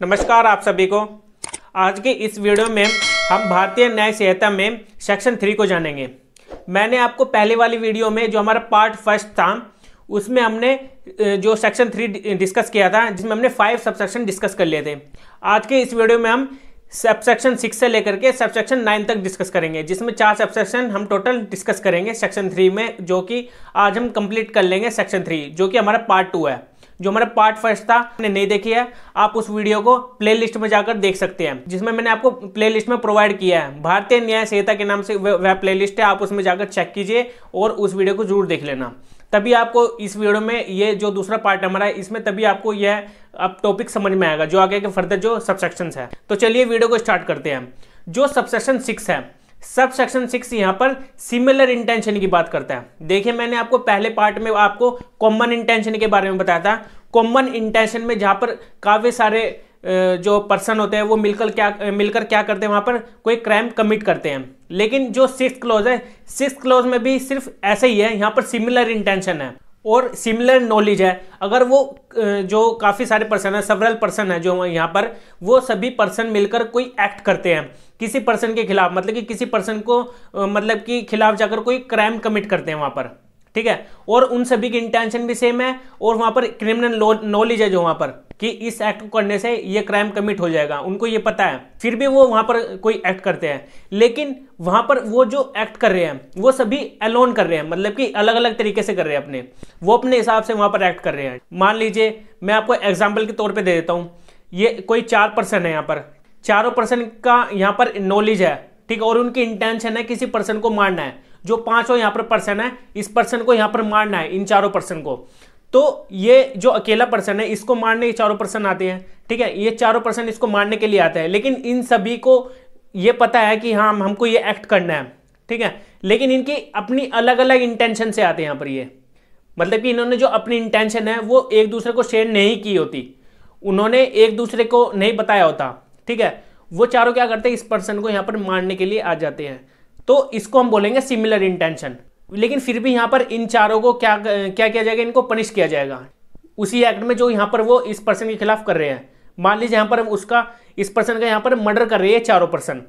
नमस्कार आप सभी को। आज के इस वीडियो में हम भारतीय न्याय संहिता में सेक्शन 3 को जानेंगे। मैंने आपको पहले वाली वीडियो में जो हमारा पार्ट फर्स्ट था उसमें हमने जो सेक्शन 3 डिस्कस किया था, जिसमें हमने 5 सबसेक्शन डिस्कस कर लिए थे। आज के इस वीडियो में हम सबसेक्शन 6 से लेकर के सबसेक्शन 9 तक डिस्कस करेंगे, जिसमें 4 सबसेक्शन हम टोटल डिस्कस करेंगे सेक्शन 3 में, जो कि आज हम कंप्लीट कर लेंगे सेक्शन 3, जो कि हमारा पार्ट 2 है। जो हमारा पार्ट फर्स्ट था, आपने नहीं देखी है, आप उस वीडियो को प्लेलिस्ट में जाकर देख सकते हैं, जिसमें मैंने आपको प्लेलिस्ट में प्रोवाइड किया है। भारतीय न्याय संहिता के नाम से वह प्लेलिस्ट है, आप उसमें जाकर चेक कीजिए और उस वीडियो को जरूर देख लेना। तभी आपको इस वीडियो में ये जो दूसरा पार्ट हमारा है, इसमें तभी आपको यह अब टॉपिक समझ में आएगा, जो आगे के फर्दर जो सबसेक्शंस है। तो चलिए वीडियो को स्टार्ट करते हैं। जो सबसेक्शन 6 है, सब सेक्शन 6 यहाँ पर सिमिलर इंटेंशन की बात करता है। देखिए, मैंने आपको पहले पार्ट में आपको कॉमन इंटेंशन के बारे में बताया था। कॉमन इंटेंशन में जहाँ पर काफी सारे जो पर्सन होते हैं वो मिलकर क्या करते हैं, वहां पर कोई क्राइम कमिट करते हैं। लेकिन जो 6th क्लॉज है, 6th क्लॉज में भी सिर्फ ऐसा ही है, यहाँ पर सिमिलर इंटेंशन है और सिमिलर नॉलेज है। अगर वो जो काफी सारे पर्सन है, सेवरल पर्सन है जो यहाँ पर, वो सभी पर्सन मिलकर कोई एक्ट करते हैं किसी पर्सन के खिलाफ, मतलब कि किसी पर्सन को मतलब कि खिलाफ जाकर कोई क्राइम कमिट करते हैं वहां पर, ठीक है। और उन सभी की इंटेंशन भी सेम है और वहां पर क्रिमिनल नॉलेज है जो वहां पर कि इस एक्ट को करने से ये क्राइम कमिट हो जाएगा, उनको ये पता है, फिर भी वो वहां पर कोई एक्ट करते हैं। लेकिन वहां पर वो जो एक्ट कर रहे हैं वो सभी अलोन कर रहे हैं, मतलब कि अलग अलग तरीके से कर रहे हैं, वो अपने हिसाब से वहां पर एक्ट कर रहे हैं। मान लीजिए, मैं आपको एग्जाम्पल के तौर पर दे देता हूँ। ये कोई 4 पर्सन है, यहाँ पर चारों पर्सन का यहाँ पर नॉलेज है, ठीक है, और उनकी इंटेंशन है किसी पर्सन को मारना है। जो 5 यहाँ पर पर्सन है, इस पर्सन को यहाँ पर मारना है, इन चारों पर्सन को। तो ये जो अकेला पर्सन है, इसको मारने ये चारों पर्सन आते हैं, ठीक है, ये चारों पर्सन इसको मारने के लिए आते हैं। लेकिन इन सभी को ये पता है कि हाँ, हमको ये एक्ट करना है, ठीक है। लेकिन इनकी अपनी अलग अलग इंटेंशन से आते हैं यहाँ पर, ये मतलब कि इन्होंने जो अपनी इंटेंशन है वो एक दूसरे को शेयर नहीं की होती, उन्होंने एक दूसरे को नहीं बताया होता, ठीक है। वो चारों क्या करते हैं, इस पर्सन को यहाँ पर मारने के लिए आ जाते हैं। तो इसको हम बोलेंगे सिमिलर इंटेंशन। लेकिन फिर भी यहाँ पर इन चारों को क्या किया जाएगा, इनको पनिश किया जाएगा उसी एक्ट में जो यहाँ पर वो इस पर्सन के खिलाफ कर रहे हैं। मान लीजिए यहाँ पर उसका, इस पर्सन का यहाँ पर मर्डर कर रहे हैं चारों पर्सन,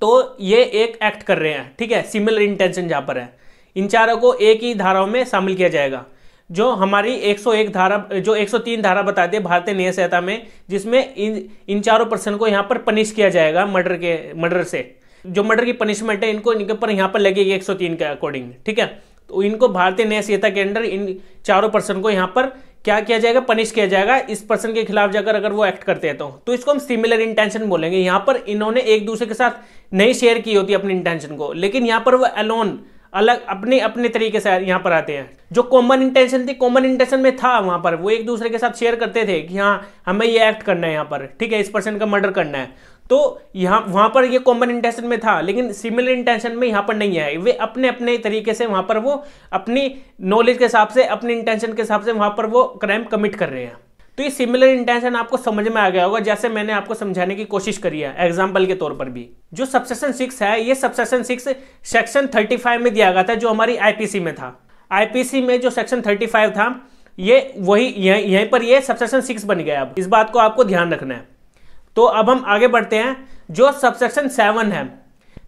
तो ये एक एक्ट कर रहे हैं, ठीक है। सिमिलर इंटेंशन जहाँ पर है, इन चारों को एक ही धाराओं में शामिल किया जाएगा, जो हमारी 101 धारा, जो 103 धारा बताती है भारतीय न्याय संहिता में, जिसमें इन चारों पर्सन को यहाँ पर पनिश किया जाएगा मर्डर से। जो मर्डर की पनिशमेंट है इनके ऊपर यहाँ पर लगेगी 103 के अकॉर्डिंग, ठीक है। तो इनको भारतीय न्याय संहिता के अंडर इन चारों पर्सन को यहाँ पर क्या किया जाएगा, पनिश किया जाएगा इस पर्सन के खिलाफ जाकर अगर वो एक्ट करते हैं तो इसको हम सिमिलर इंटेंशन बोलेंगे। यहाँ पर इन्होंने एक दूसरे के साथ नहीं शेयर की होती अपनी इंटेंशन को, लेकिन यहाँ पर वो अलोन अलग अपने अपने तरीके से यहाँ पर आते हैं। जो कॉमन इंटेंशन थी, कॉमन इंटेंशन में था वहां पर वो एक दूसरे के साथ शेयर करते थे कि हाँ, हमें ये एक्ट करना है यहाँ पर, ठीक है, इस पर्सन का मर्डर करना है। तो यहाँ वहां पर ये कॉमन इंटेंशन में था, लेकिन सिमिलर इंटेंशन में यहाँ पर नहीं है। वे अपने अपने तरीके से वहां पर वो अपनी नॉलेज के हिसाब से, अपनी इंटेंशन के हिसाब से वहां पर वो क्राइम कमिट कर रहे हैं। तो ये सिमिलर इंटेंशन आपको समझ में आ गया होगा, जैसे मैंने आपको समझाने की कोशिश करी है एग्जांपल के तौर पर भी। जो सबसेक्शन 6 है, ये सबसेक्शन 6 सेक्शन 35 में दिया गया था, जो हमारी आईपीसी में था। आईपीसी में जो सेक्शन 35 था, ये वही यहीं पर ये सबसेक्शन 6 बन गया। अब इस बात को आपको ध्यान रखना है। तो अब हम आगे बढ़ते हैं। जो सबसेक्शन 7 है,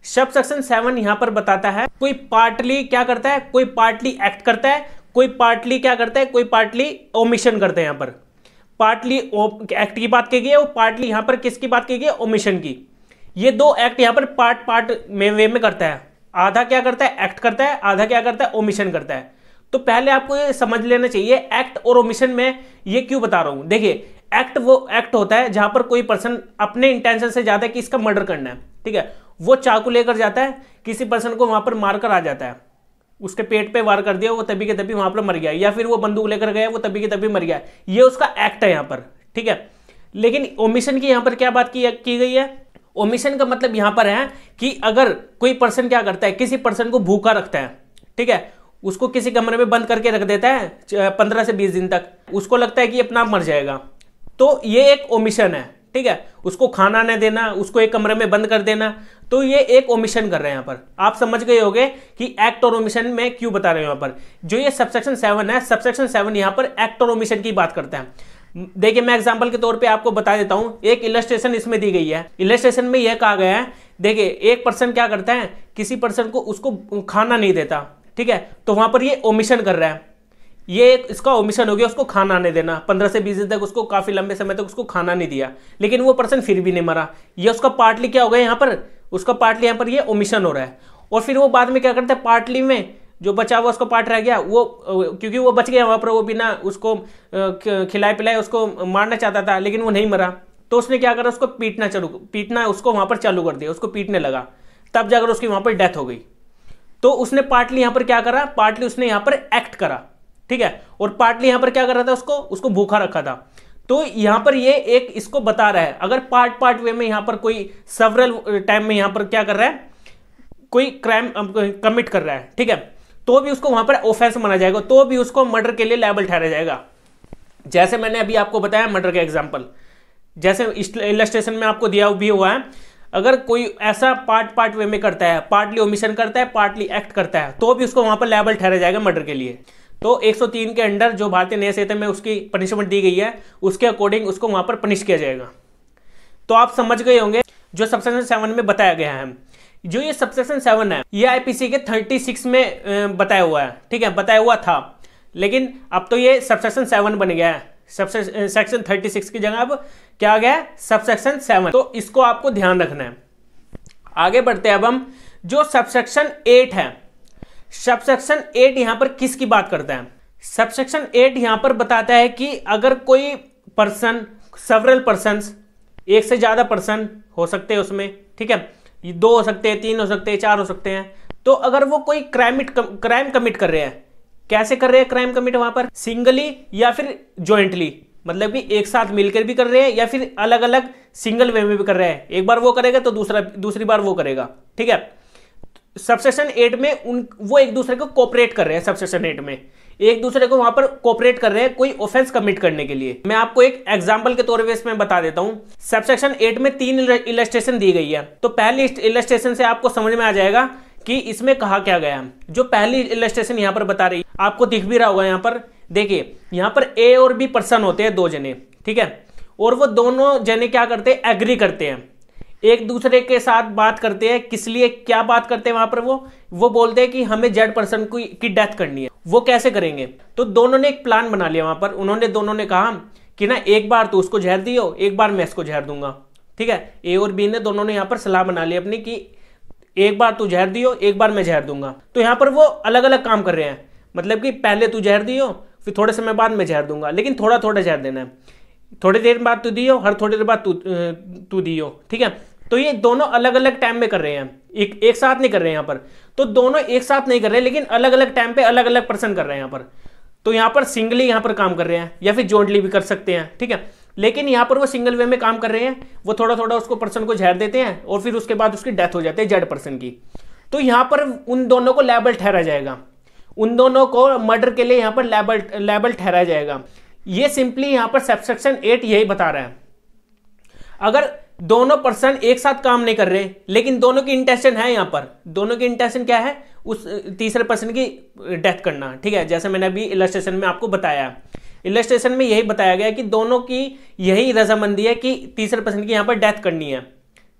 सबसेक्शन 7 यहां पर बताता है कोई पार्टली क्या करता है, कोई पार्टली एक्ट करता है, कोई पार्टली क्या करता है, कोई पार्टली ओमिशन करते हैं। यहाँ पर पार्टली एक्ट की बात की गई है, वो पार्टली यहाँ पर किसकी बात की गई है, ओमिशन की। ये दो एक्ट यहाँ पर पार्ट में वे में करता है। आधा क्या करता है, एक्ट करता है, आधा क्या करता है, ओमिशन करता है। तो पहले आपको ये समझ लेना चाहिए एक्ट और ओमिशन में ये क्यों बता रहा हूं। देखिए, एक्ट वो एक्ट होता है जहां पर कोई पर्सन अपने इंटेंशन से जाता है कि इसका मर्डर करना है, ठीक है। वो चाकू लेकर जाता है, किसी पर्सन को वहां पर मारकर आ जाता है, उसके पेट पे वार कर दिया, वो तभी के तभी वहां पर मर गया, या फिर वो बंदूक लेकर गया, वो तभी के तभी मर गया। ये उसका एक्ट है यहाँ पर, ठीक है। लेकिन ओमिशन की यहाँ पर क्या बात की गई है, ओमिशन का मतलब यहाँ पर है कि अगर कोई पर्सन क्या करता है, किसी पर्सन को भूखा रखता है, ठीक है, उसको किसी कमरे में बंद करके रख देता है 15 से 20 दिन तक, उसको लगता है कि अपना मर जाएगा, तो ये एक ओमिशन है, ठीक है। उसको खाना न देना, उसको एक कमरे में बंद कर देना, तो ये एक ओमिशन कर रहे हैं। यहाँ पर आप समझ गए होंगे कि एक्ट और ओमिशन में क्यों बता रहे हैं। यहाँ पर जो ये सबसेक्शन 7 है, सबसेक्शन 7 यहाँ पर एक्ट और ओमिशन की बात करता है। देखिए मैं एग्जांपल के तौर पे आपको बता देता हूं, एक इलस्ट्रेशन इसमें दी गई है। इलस्ट्रेशन में यह कहा गया है, देखिए एक पर्सन क्या करता है, किसी पर्सन को उसको खाना नहीं देता, ठीक है, तो वहां पर ये ओमिशन कर रहा है, ये एक इसका ओमिशन हो गया, उसको खाना नहीं देना, 15 से 20 दिन तक उसको, काफी लंबे समय तक उसको खाना नहीं दिया, लेकिन वो पर्सन फिर भी नहीं मरा। ये उसका पार्टली क्या हो गया यहाँ पर, उसका पार्टली यहाँ पर ये ओमिशन हो रहा है। और फिर वो बाद में क्या करता है, पार्टली में जो बचा हुआ उसको पार्ट रह गया, वो क्योंकि वो बच गया वहां पर, वो बिना उसको खिलाए पिलाए उसको मारना चाहता था, लेकिन वो नहीं मरा, तो उसने क्या करा, उसको पीटना उसको वहां पर चालू कर दिया, उसको पीटने लगा, तब जाकर उसकी वहां पर डेथ हो गई। तो उसने पार्टली यहां पर क्या करा, पार्टली उसने यहां पर एक्ट करा, ठीक है, और पार्टली यहां पर क्या कर रहा था, उसको भूखा रखा था। तो यहां पर ये एक इसको बता रहा है, अगर पार्ट वे में यहां पर कोई सेवरल टाइम में यहां पर क्या कर रहा है, कोई क्राइम कमिट कर रहा है, ठीक है, तो भी उसको वहां पर ऑफेंस माना जाएगा, तो भी उसको मर्डर के लिए लायबल ठहराया जाएगा। जैसे मैंने अभी आपको बताया मर्डर का एग्जांपल, जैसे इलस्ट्रेशन में आपको दिया भी हुआ है, अगर कोई ऐसा पार्ट वे में करता है, पार्टली ओमिशन करता है, पार्टली एक्ट करता है, तो भी उसको वहां पर लायबल ठहराया जाएगा मर्डर के लिए। तो 103 के अंडर जो भारतीय न्याय संहिता में उसकी पनिशमेंट दी गई है, उसके अकॉर्डिंग उसको वहां पर पनिश किया जाएगा। तो आप समझ गए होंगे जो सबसेक्शन 7 में बताया गया है। जो ये सबसेक्शन 7 है, ये आईपीसी के 36 में बताया हुआ है, ठीक है, बताया हुआ था, लेकिन अब तो ये सबसेक्शन 7 बन गया है। सेक्शन 36 की जगह अब क्या आ गया, सबसेक्शन 7। तो इसको आपको ध्यान रखना है। आगे बढ़ते हैं अब हम, जो सबसेक्शन 8 है, सबसेक्शन 8 यहां पर किसकी बात करता है? सबसेक्शन 8 यहां पर बताता है कि अगर कोई पर्सन, सेवरल पर्सन्स, एक से ज्यादा पर्सन हो सकते हैं उसमें, ठीक है, 2 हो सकते हैं, 3 हो सकते हैं, 4 हो सकते हैं, तो अगर वो कोई क्राइम कमिट कर रहे हैं, कैसे कर रहे हैं क्राइम कमिट, वहां पर सिंगली या फिर ज्वाइंटली, मतलब कि एक साथ मिलकर भी कर रहे हैं या फिर अलग अलग सिंगल वे में भी कर रहे हैं, एक बार वो करेगा तो दूसरी बार वो करेगा, ठीक है। सबसेक्शन 8 में वो एक दूसरे को कोऑपरेट कर रहे हैं, सबसेक्शन 8 में एक दूसरे को वहां पर कोऑपरेट कर रहे हैं कोई ऑफेंस कमिट करने के लिए। मैं आपको एक एग्जांपल के तौर पे इसमें बता देता हूं। सबसेक्शन 8 में 3 इलस्ट्रेशन दी गई है, तो पहली इलस्ट्रेशन से आपको समझ में आ जाएगा कि इसमें कहा क्या गया। जो पहली इलस्ट्रेशन यहां पर बता रही, आपको दिख भी रहा होगा यहां पर, देखिए यहां पर ए और बी पर्सन होते हैं, 2 जने, ठीक है, और वो दोनों जने क्या करते हैं, एग्री करते हैं, एक दूसरे के साथ बात करते हैं। किस लिए, क्या बात करते हैं वहां पर, वो बोलते हैं कि हमें जेड पर्सन की डेथ करनी है। वो कैसे करेंगे, तो दोनों ने एक प्लान बना लिया वहां पर। दोनों ने कहा कि ना एक बार तू उसको जहर दियो, एक बार मैं इसको जहर दूंगा, ठीक है। ए और बी ने दोनों ने यहां पर सलाह बना ली अपनी कि एक बार तू जहर दियो, एक बार मैं जहर दूंगा। तो यहां पर वो अलग अलग काम कर रहे हैं, मतलब कि पहले तू जहर दियो, फिर थोड़े समय बाद मैं जहर दूंगा, लेकिन थोड़ा थोड़ा जहर देना है, थोड़ी देर बाद तू दियो, हर थोड़ी देर बाद तू दियो, ठीक है। तो ये दोनों अलग अलग टाइम में कर रहे हैं, एक साथ नहीं कर रहे हैं यहाँ पर। तो दोनों एक साथ नहीं कर रहे, लेकिन अलग अलग टाइम पे अलग अलग पर्सन कर रहे हैं यहाँ पर। तो यहाँ पर सिंगली यहाँ पर काम कर रहे हैं या फिर जॉइंटली भी कर सकते हैं, ठीक है, लेकिन यहाँ पर वो सिंगल वे में काम कर रहे हैं। वो थोड़ा थोड़ा उसको पर्सन को जहर देते हैं और फिर उसके बाद उसकी डेथ हो जाती है जेड पर्सन की। तो यहाँ पर उन दोनों को लायबल ठहराया जाएगा, उन दोनों को मर्डर के लिए यहाँ पर लायबल ठहराया जाएगा। ये सिंपली यहाँ पर सबसेक्शन 8 यही बता रहा है। अगर दोनों पर्सन एक साथ काम नहीं कर रहे, लेकिन दोनों की इंटेंशन है, यहां पर दोनों की इंटेंशन क्या है, उस तीसरे पर्सन की डेथ करना, ठीक है। जैसे मैंने अभी इलस्ट्रेशन में आपको बताया, इलस्ट्रेशन में यही बताया गया कि दोनों की यही रजामंदी है कि तीसरे पर्सन की यहां पर डेथ करनी है,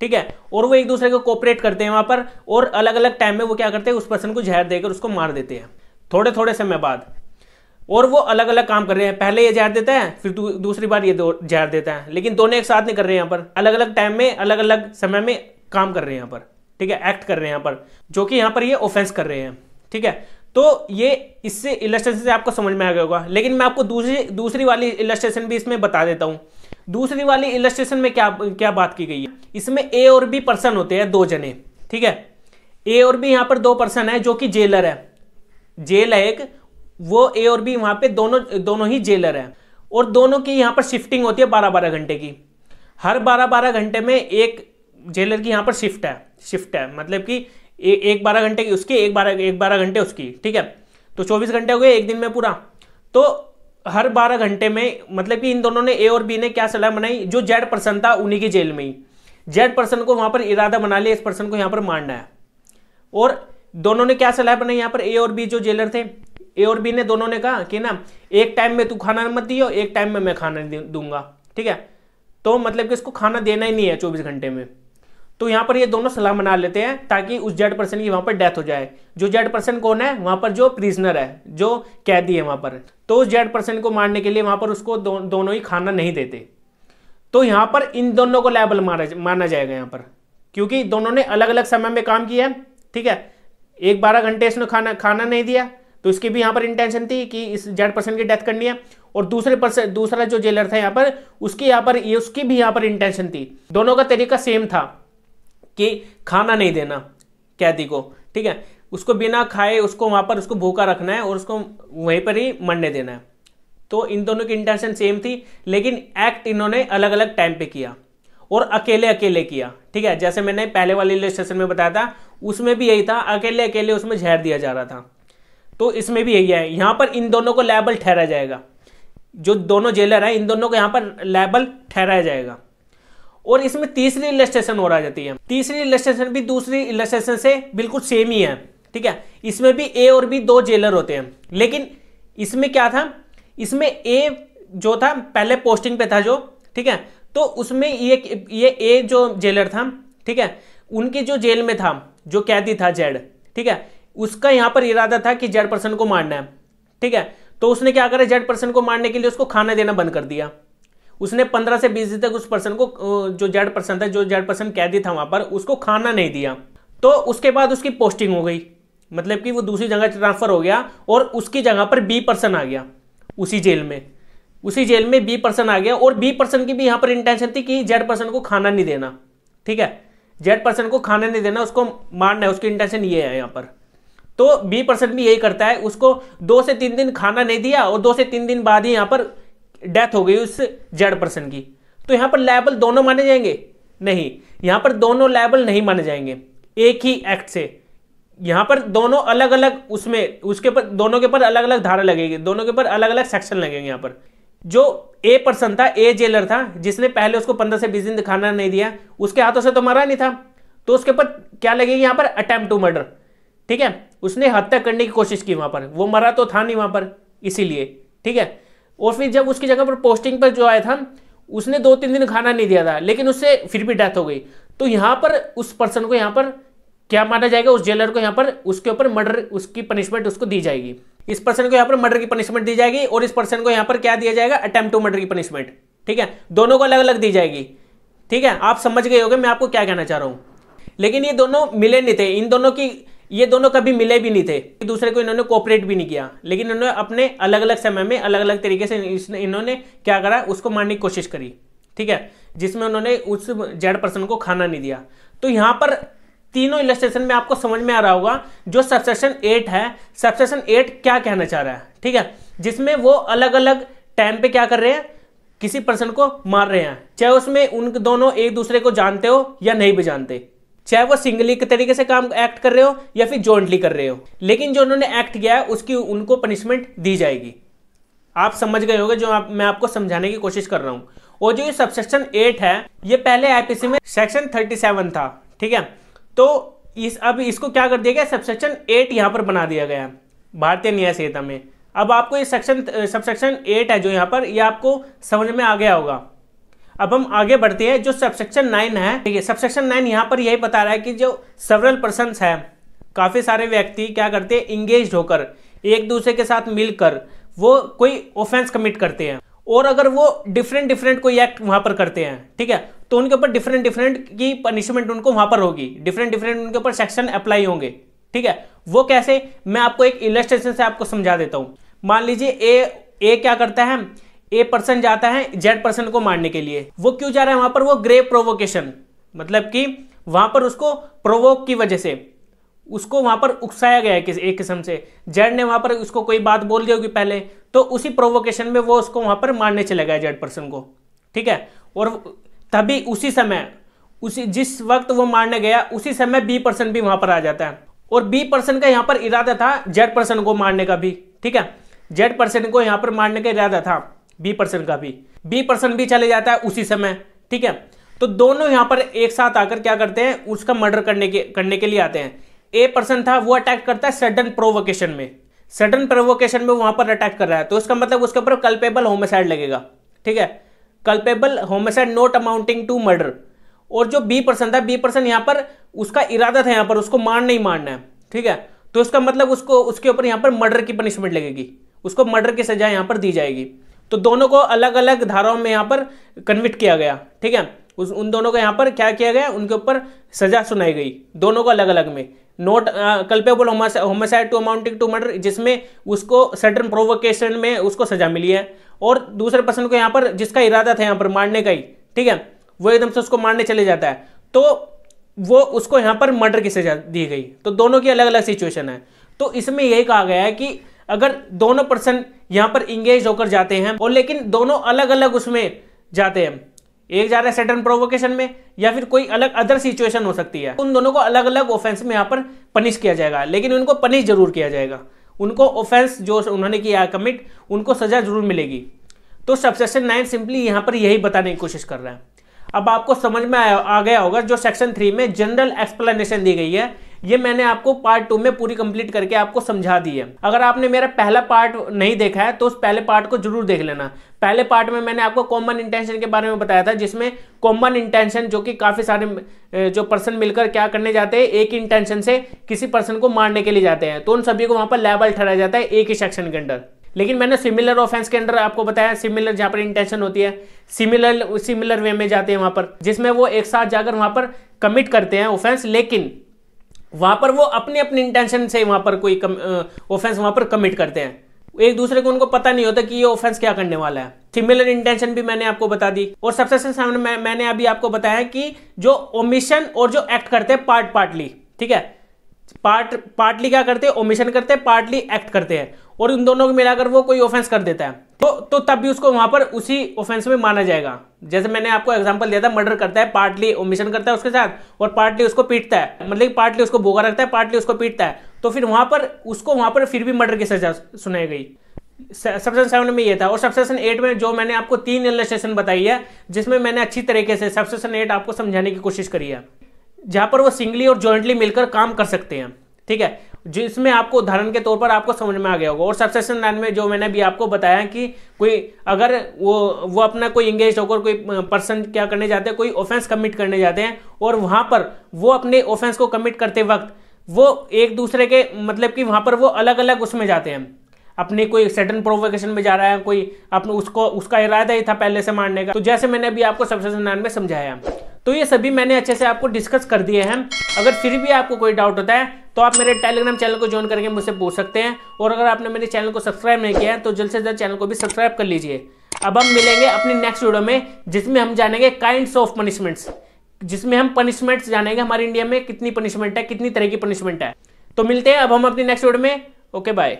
ठीक है। और वो एक दूसरे को कोऑपरेट करते हैं वहां पर, और अलग अलग टाइम में वो क्या करते हैं, उस पर्सन को जहर देकर उसको मार देते हैं थोड़े थोड़े समय बाद। और वो अलग अलग काम कर रहे हैं, पहले ये जहर देता है, फिर दूसरी बार ये जहर देता है, लेकिन दोनों एक साथ नहीं कर रहे हैं यहाँ पर, अलग अलग टाइम में अलग अलग समय में काम कर रहे हैं यहाँ पर, ठीक है, एक्ट कर रहे हैं यहाँ पर, जो कि यहाँ पर ये ऑफेंस कर रहे हैं, ठीक है। तो ये इससे इलस्ट्रेशन से आपको समझ में आ गया होगा। लेकिन मैं आपको दूसरी वाली इलस्ट्रेशन भी इसमें बता देता हूँ। दूसरी वाली इलस्ट्रेशन में क्या बात की गई है, इसमें ए और बी पर्सन होते हैं, 2 जने, ठीक है। ए और बी यहाँ पर 2 पर्सन है, जो कि जेलर है, जेल है एक, वो ए और बी वहां पे दोनों ही जेलर हैं, और दोनों की यहां पर शिफ्टिंग होती है 12-12 घंटे की। हर 12-12 घंटे में एक जेलर की यहां पर शिफ्ट है, मतलब कि एक 12 घंटे की उसकी, एक 12 घंटे उसकी, ठीक है। तो 24 घंटे हो गए एक दिन में पूरा। तो हर 12 घंटे में, मतलब कि इन दोनों ने, ए और बी ने क्या सलाह बनाई, जो जेड पर्सन था उन्हीं की जेल में ही, जेड पर्सन को वहां पर इरादा बना लिया इस पर्सन को यहां पर मारना है। और दोनों ने क्या सलाह बनाई यहाँ पर, ए और बी जो जेलर थे, ए और बी ने दोनों ने कहा कि ना एक टाइम में तू खाना मत दियो, एक टाइम में मैं खाना दूंगा, ठीक है। तो मतलब कि इसको खाना देना ही नहीं है 24 घंटे में। तो यहाँ पर ये दोनों सलाह बना लेते हैं ताकि उस जेड पर्सन की वहाँ पर डेथ हो जाए। जो जेड पर्सन कौन है, वहाँ पर जो प्रिजनर है, जो कैदी है वहाँ पर। तो उस जेड पर्सन को मारने के लिए वहाँ पर उसको दोनों ही खाना नहीं देते। तो यहाँ पर इन दोनों को लायबल माना जाएगा यहाँ पर, क्योंकि दोनों ने अलग अलग समय में काम किया, ठीक है। एक 12 घंटे इसने खाना नहीं दिया, तो इसकी भी यहाँ पर इंटेंशन थी कि इस जेड पर्सन की डेथ करनी है। और दूसरा जो जेलर था यहाँ पर, उसकी भी यहाँ पर इंटेंशन थी। दोनों का तरीका सेम था कि खाना नहीं देना कैदी को, ठीक है। उसको बिना खाए उसको वहाँ पर उसको भूखा रखना है और उसको वहीं पर ही मरने देना है। तो इन दोनों की इंटेंशन सेम थी, लेकिन एक्ट इन्होंने अलग अलग टाइम पे किया और अकेले अकेले किया, ठीक है। जैसे मैंने पहले वाले इलस्ट्रेशन में बताया था, उसमें भी यही था, अकेले अकेले उसमें जहर दिया जा रहा था। तो इसमें भी यही है। यहाँ पर इन दोनों को लायबल ठहराया जाएगा, जो दोनों जेलर हैं इन दोनों को यहाँ पर लायबल ठहराया जाएगा। और इसमें तीसरी इलस्ट्रेशन और आ जाती है। तीसरी इलस्ट्रेशन भी दूसरी इलस्ट्रेशन से बिल्कुल सेम ही है, ठीक है। इसमें भी ए और बी दो जेलर होते हैं, लेकिन इसमें क्या था, इसमें ए जो था पहले पोस्टिंग पे था जो, ठीक है। तो उसमें ये ए जो जेलर था, ठीक है, उनकी जो जेल में था जो कैदी था जेड, ठीक है, उसका यहाँ पर इरादा था कि जेड पर्सन को मारना है, ठीक है। तो उसने क्या करा, जेड पर्सन को मारने के लिए उसको खाना देना बंद कर दिया। उसने 15 से 20 दिन तक उस पर्सन को, जो जेड पर्सन था, जो जेड पर्सन कैदी था वहां पर, उसको खाना नहीं दिया। तो उसके बाद उसकी पोस्टिंग हो गई, मतलब कि वो दूसरी जगह ट्रांसफर हो गया और उसकी जगह पर बी पर्सन आ गया। उसी जेल में बी पर्सन आ गया और बी पर्सन की भी यहाँ पर इंटेंशन थी कि जेड पर्सन को खाना नहीं देना, ठीक है। जेड पर्सन को खाना नहीं देना, उसको मारना है, उसकी इंटेंशन ये है यहाँ पर। तो बी पर्सन भी यही करता है, उसको 2 से 3 दिन खाना नहीं दिया और 2 से 3 दिन बाद ही यहाँ पर डेथ हो गई उस जेड पर्सन की। तो यहाँ पर लायबल दोनों माने जाएंगे? नहीं, यहाँ पर दोनों लायबल नहीं माने जाएंगे एक ही एक्ट से। यहाँ पर दोनों अलग अलग, उसमें उसके ऊपर दोनों के ऊपर अलग अलग धारा लगेगी, दोनों के ऊपर अलग अलग सेक्शन लगेंगे। यहाँ पर जो ए पर्सन था, ए जेलर था, जिसने पहले उसको 15 से 20 दिन खाना नहीं दिया, उसके हाथों से तो मरा नहीं था, तो उसके ऊपर क्या लगेगी यहाँ पर, अटेम्प्ट टू मर्डर, ठीक है। उसने हत्या करने की कोशिश की वहां पर, वो मरा तो था नहीं वहां पर, इसीलिए, ठीक है। और फिर जब उसकी जगह पर पोस्टिंग पर जो आया था, उसने 2-3 दिन खाना नहीं दिया था, लेकिन उससे फिर भी डेथ हो गई। तो यहाँ पर उस पर्सन को यहाँ पर क्या माना जाएगा, उस जेलर को यहाँ पर उसके ऊपर मर्डर, उसकी पनिशमेंट उसको दी जाएगी। इस पर्सन को यहाँ पर मर्डर की पनिशमेंट दी जाएगी और इस पर्सन को यहाँ पर क्या दिया जाएगा, अटेम्प्ट टू मर्डर की पनिशमेंट, ठीक है। दोनों को अलग अलग दी जाएगी, ठीक है। आप समझ गए होंगे मैं आपको क्या कहना चाह रहा हूँ। लेकिन ये दोनों मिले नहीं थे, इन दोनों की, ये दोनों कभी मिले भी नहीं थे, एक दूसरे को इन्होंने कोऑपरेट भी नहीं किया, लेकिन इन्होंने अपने अलग अलग समय में अलग अलग तरीके से इन्होंने क्या करा, उसको मारने की कोशिश करी, ठीक है, जिसमें उन्होंने उस जेड पर्सन को खाना नहीं दिया। तो यहाँ पर तीनों इलस्ट्रेशन में आपको समझ में आ रहा होगा जो सबसेक्शन 8 है, सबसेक्शन 8 क्या कहना चाह रहा है, ठीक है। जिसमें वो अलग अलग टाइम पे क्या कर रहे हैं, किसी पर्सन को मार रहे हैं, चाहे उसमें उन दोनों एक दूसरे को जानते हो या नहीं भी जानते, चाहे वो सिंगली के तरीके से काम एक्ट कर रहे हो या फिर जॉइंटली कर रहे हो, लेकिन जो उन्होंने एक्ट किया है उसकी उनको पनिशमेंट दी जाएगी। आप समझ गए होंगे जो मैं आपको समझाने की कोशिश कर रहा हूं। और जो ये सबसेक्शन 8 है, ये पहले आईपीसी में सेक्शन 37 था, ठीक है। तो अब इसको क्या कर दिया गया, सबसेक्शन 8 यहां पर बना दिया गया भारतीय न्याय संहिता में। अब आपको ये सबसेक्शन 8 है जो यहाँ पर, ये आपको समझ में आ गया होगा। अब हम आगे बढ़ते हैं, जो सबसेक्शन 9 है, ठीक है। सबसेक्शन 9 यहाँ पर यही बता रहा है कि जो सेवरल पर्सन्स है, काफी सारे व्यक्ति क्या करते हैं, इंगेज होकर एक दूसरे के साथ मिलकर वो कोई ऑफेंस कमिट करते हैं, और अगर वो डिफरेंट कोई एक्ट वहां पर करते हैं, ठीक है, तो उनके ऊपर डिफरेंट की पनिशमेंट उनको वहां पर होगी, डिफरेंट उनके ऊपर सेक्शन अप्लाई होंगे, ठीक है। वो कैसे, मैं आपको एक इलस्ट्रेशन से आपको समझा देता हूं। मान लीजिए ए क्या करता है, ए पर्सन जाता है जेड पर्सन को मारने के लिए। वो क्यों जा रहा है वहां पर, वो ग्रेव प्रोवोकेशन, मतलब कि वहां पर उसको प्रोवोक की वजह से उसको वहां पर उकसाया गया है एक किस्म से। जेड ने वहां पर उसको कोई बात बोल दी होगी पहले, तो उसी प्रोवोकेशन में वो उसको वहां पर मारने चला गया जेड पर्सन को, ठीक है। और तभी उसी समय, जिस वक्त वो मारने गया उसी समय बी पर्सन भी वहां पर आ जाता है, और बी पर्सन का यहाँ पर इरादा था जेड पर्सन को मारने का भी, ठीक है। जेड पर्सन को यहाँ पर मारने का इरादा था बी पर्सन का भी, बी पर्सन भी चले जाता है उसी समय, ठीक है। तो दोनों यहाँ पर एक साथ आकर क्या करते हैं, उसका मर्डर करने के लिए आते हैं। ए पर्सन था वो अटैक करता है सडन प्रोवोकेशन में, सडन प्रोवोकेशन में वहां पर अटैक कर रहा है, तो इसका मतलब उसके ऊपर कल्पेबल होमिसाइड लगेगा। ठीक है, culpable homicide not amounting to murder. और जो बी पर्सन था, बी पर्सन यहां पर उसका इरादा था यहां पर उसको मारना ही मारना है। ठीक है, तो इसका मतलब उसको उसके ऊपर यहां पर मर्डर की पनिशमेंट लगेगी, उसको मर्डर की सजा यहां पर दी जाएगी। तो दोनों को अलग अलग धाराओं में यहां पर कन्विक्ट किया गया। ठीक है, उन दोनों को यहां पर क्या किया गया, उनके ऊपर सजा सुनाई गई, दोनों को अलग अलग में। Not culpable homicide to amounting to murder, जिसमें उसको सडन प्रोवोकेशन में उसको सजा मिली है, और दूसरे पर्सन को यहां पर जिसका इरादा था यहां पर मारने का ही, ठीक है, वो एकदम से उसको मारने चले जाता है, तो वो उसको यहां पर मर्डर की सजा दी गई। तो दोनों की अलग अलग सिचुएशन है। तो इसमें यही कहा गया है कि अगर दोनों पर्सन यहां पर इंगेज होकर जाते हैं, और लेकिन दोनों अलग अलग उसमें जाते हैं, एक जा रहा है सडन प्रोवोकेशन में, या फिर कोई अलग अदर सिचुएशन हो सकती है, उन दोनों को अलग अलग ऑफेंस में यहां पर पनिश किया जाएगा, लेकिन उनको पनिश जरूर किया जाएगा। उनको ऑफेंस जो उन्होंने किया कमिट, उनको सजा जरूर मिलेगी। तो सबसेक्शन 9 सिंपली यहां पर यही बताने की कोशिश कर रहा है। अब आपको समझ में आ गया होगा जो सेक्शन 3 में जनरल एक्सप्लेनेशन दी गई है, ये मैंने आपको पार्ट 2 में पूरी कंप्लीट करके आपको समझा दी है। अगर आपने मेरा पहला पार्ट नहीं देखा है तो उस पहले पार्ट को जरूर देख लेना। पहले पार्ट में मैंने आपको कॉमन इंटेंशन के बारे में बताया था, जिसमें कॉमन इंटेंशन जो कि काफी सारे जो पर्सन मिलकर क्या करने जाते हैं, एक इंटेंशन से किसी पर्सन को मारने के लिए जाते हैं, तो उन सभी को वहां पर लेबल ठहराया जाता है एक ही सेक्शन के अंडर। लेकिन मैंने सिमिलर ऑफेंस के अंदर आपको बताया, सिमिलर जहां पर इंटेंशन होती है, सिमिलर वे में जाते हैं वहां पर, जिसमें वो एक साथ जाकर वहां पर कमिट करते हैं ऑफेंस, लेकिन वहां पर वो अपनी अपनी इंटेंशन से वहां पर कोई ऑफेंस वहां पर कमिट करते हैं, एक दूसरे को उनको पता नहीं होता कि ये ऑफेंस क्या करने वाला है। सिमिलर इंटेंशन भी मैंने आपको बता दी। और सबसेक्शन 7 में मैंने अभी आपको बताया कि जो ओमिशन और जो एक्ट करते हैं पार्टली, ठीक है, पार्टली क्या करते हैं, ओमिशन करते हैं, पार्टली एक्ट करते हैं, और उन दोनों को मिलाकर वो कोई ऑफेंस कर देता है, तो तब भी उसको वहां पर उसी ऑफेंस में माना जाएगा। जैसे मैंने आपको एग्जांपल दिया था, मर्डर करता है, पार्टली ओमिशन करता है उसके साथ, और पार्टली उसको पीटता है, मतलब पार्टली उसको भोगा रखता है, पार्टली उसको पीटता है, तो फिर वहां पर उसको वहां पर फिर भी मर्डर की सजा सुनाई गई। सबसेक्शन 7 में ये था। और सबसेक्शन 8 में जो मैंने आपको 3 इलस्ट्रेशन बताई है, जिसमें मैंने अच्छी तरीके से सबसेक्शन 8 आपको समझाने की कोशिश करी है, जहां पर वो सिंगली और जॉइंटली मिलकर काम कर सकते हैं। ठीक है, जिसमें आपको उदाहरण के तौर पर आपको समझ में आ गया होगा। और सबसेक्शन 9 में जो मैंने अभी आपको बताया कि कोई अगर वो अपना कोई इंगेज होकर कोई पर्सन क्या करने जाते हैं, कोई ऑफेंस कमिट करने जाते हैं, और वहां पर वो अपने ऑफेंस को कमिट करते वक्त वो एक दूसरे के मतलब कि वहां पर वो अलग अलग उसमें जाते हैं, अपने कोई सडन प्रोवोकेशन में जा रहा है, कोई अपने उसका इरादा ही था पहले से मारने का, तो जैसे मैंने अभी आपको सबसेक्शन 9 में समझाया। तो ये सभी मैंने अच्छे से आपको डिस्कस कर दिए हैं। अगर फिर भी आपको कोई डाउट होता है तो आप मेरे टेलीग्राम चैनल को ज्वाइन करके मुझसे पूछ सकते हैं, और अगर आपने मेरे चैनल को सब्सक्राइब नहीं किया है तो जल्द से जल्द चैनल को भी सब्सक्राइब कर लीजिए। अब हम मिलेंगे अपनी नेक्स्ट वीडियो में, जिसमें हम जानेंगे काइंड्स ऑफ पनिशमेंट्स, जिसमें हम पनिशमेंट्स जानेंगे हमारे इंडिया में कितनी पनिशमेंट है, कितनी तरह की पनिशमेंट है। तो मिलते हैं अब हम अपनी नेक्स्ट वीडियो में। Okay bye.